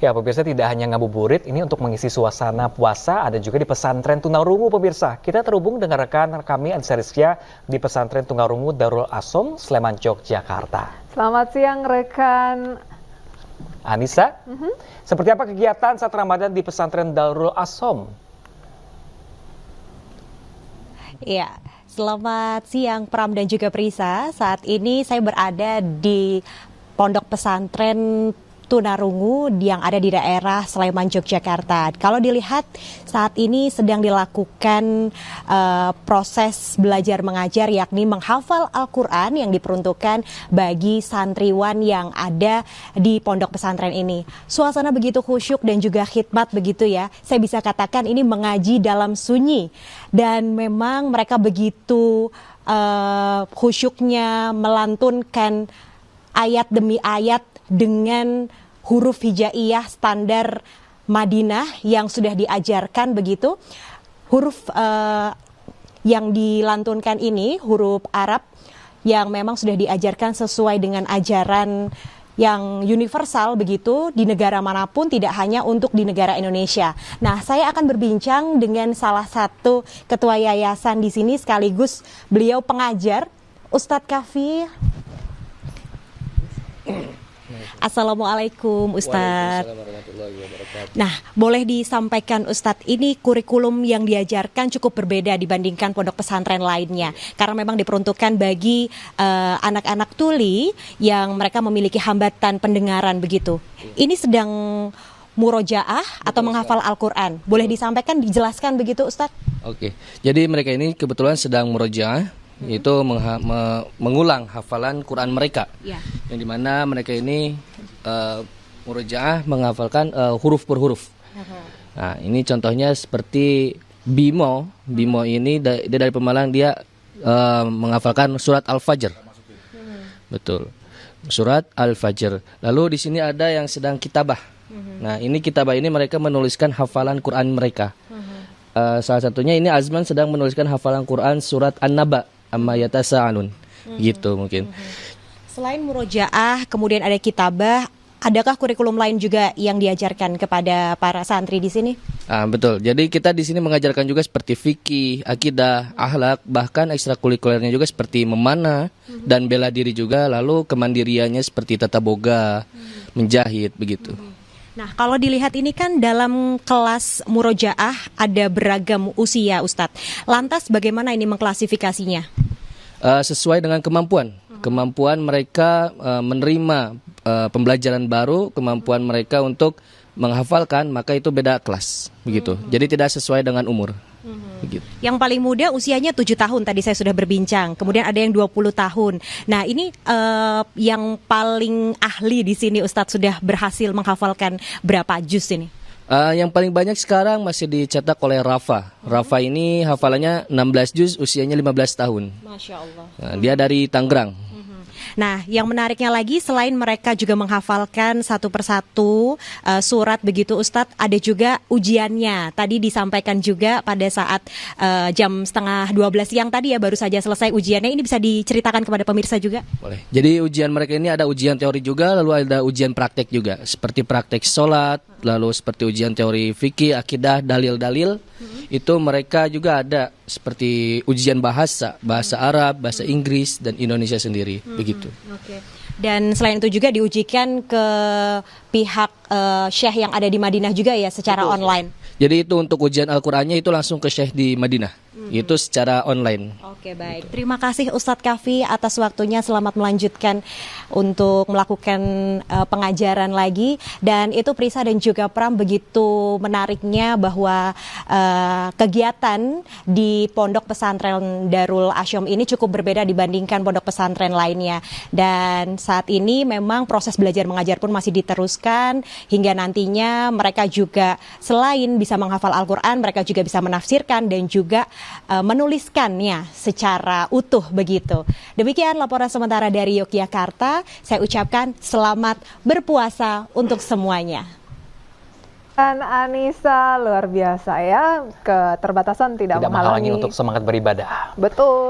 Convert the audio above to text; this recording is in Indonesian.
Ya, pemirsa, tidak hanya ngabuburit, ini untuk mengisi suasana puasa ada juga di pesantren tunarungu, pemirsa. Kita terhubung dengan rekan kami Anissa Rizkia di pesantren tunarungu Darul Asom, Sleman, Yogyakarta. Selamat siang rekan Anissa. Seperti apa kegiatan saat Ramadan di pesantren Darul Asom? Ya, selamat siang Pram dan juga Prisa. Saat ini saya berada di pondok pesantren tunarungu yang ada di daerah Sleman, Yogyakarta. Kalau dilihat saat ini sedang dilakukan proses belajar mengajar, yakni menghafal Al-Quran yang diperuntukkan bagi santriwan yang ada di pondok pesantren ini. Suasana begitu khusyuk dan juga khidmat begitu ya. Saya bisa katakan ini mengaji dalam sunyi. Dan memang mereka begitu khusyuknya melantunkan ayat demi ayat dengan huruf hijaiyah standar Madinah yang sudah diajarkan begitu. Huruf yang dilantunkan ini huruf Arab yang memang sudah diajarkan sesuai dengan ajaran yang universal begitu di negara manapun, tidak hanya untuk di negara Indonesia. Nah, saya akan berbincang dengan salah satu ketua yayasan di sini sekaligus beliau pengajar, Ustadz Kafi. Assalamualaikum Ustadz. Nah, boleh disampaikan Ustadz, ini kurikulum yang diajarkan cukup berbeda dibandingkan pondok pesantren lainnya. Karena memang diperuntukkan bagi anak-anak tuli yang mereka memiliki hambatan pendengaran begitu. Ini sedang murojaah atau menghafal Al-Quran. Boleh disampaikan, dijelaskan begitu Ustadz? Oke, jadi mereka ini kebetulan sedang murojaah, yaitu mengulang hafalan Quran mereka, yang dimana mereka ini murojaah menghafalkan huruf per huruf. Nah, ini contohnya seperti Bimo ini dia dari Pemalang, dia menghafalkan surat Al-Fajr. Betul, surat Al-Fajr. Lalu di sini ada yang sedang kitabah. Nah, ini kitabah ini mereka menuliskan hafalan Quran mereka. Salah satunya ini Azman sedang menuliskan hafalan Quran surat An-Naba amma yatasaalun, gitu mungkin. Selain murojaah, kemudian ada kitabah, adakah kurikulum lain juga yang diajarkan kepada para santri di sini? Betul. Jadi kita di sini mengajarkan juga seperti fikih, akidah, akhlak, bahkan ekstrakurikulernya juga seperti memanah dan bela diri juga, lalu kemandiriannya seperti tata boga, menjahit begitu. Nah, kalau dilihat ini kan dalam kelas murojaah ada beragam usia Ustadz. Lantas bagaimana ini mengklasifikasinya? Sesuai dengan kemampuan mereka menerima pembelajaran baru, kemampuan mereka untuk menghafalkan, maka itu beda kelas begitu. Jadi tidak sesuai dengan umur. Begitu. Yang paling muda usianya 7 tahun tadi saya sudah berbincang. Kemudian ada yang 20 tahun. Nah, ini yang paling ahli di sini Ustadz sudah berhasil menghafalkan berapa juz ini? Yang paling banyak sekarang masih dicetak oleh Rafa. Rafa ini hafalannya 16 juz, usianya 15 tahun. Masya Allah. Nah, dia dari Tangerang. Nah, yang menariknya lagi selain mereka juga menghafalkan satu persatu surat begitu Ustadz, ada juga ujiannya. Tadi disampaikan juga pada saat jam 11:30 siang tadi ya, baru saja selesai ujiannya. Ini bisa diceritakan kepada pemirsa juga? Boleh. Jadi ujian mereka ini ada ujian teori juga, lalu ada ujian praktek juga. Seperti praktek sholat, lalu seperti ujian teori fikih, akidah, dalil-dalil. Itu mereka juga ada seperti ujian bahasa Arab, bahasa Inggris, dan Indonesia sendiri, begitu. Okay. Dan selain itu juga diujikan ke pihak syekh yang ada di Madinah juga ya, secara online. Jadi itu untuk ujian Al-Qurannya itu langsung ke syekh di Madinah. Itu secara online. Oke, baik. Terima kasih Ustadz Kafi atas waktunya. Selamat melanjutkan untuk melakukan pengajaran lagi. Dan itu Prisa dan juga Pram, begitu menariknya bahwa kegiatan di pondok pesantren Darul Asom ini cukup berbeda dibandingkan pondok pesantren lainnya. Dan saat ini memang proses belajar mengajar pun masih diteruskan hingga nantinya mereka juga selain bisa menghafal Al-Quran, mereka juga bisa menafsirkan dan juga menuliskannya secara utuh begitu. Demikian laporan sementara dari Yogyakarta. Saya ucapkan selamat berpuasa untuk semuanya. Dan Anissa luar biasa ya, keterbatasan tidak menghalangi untuk semangat beribadah. Betul.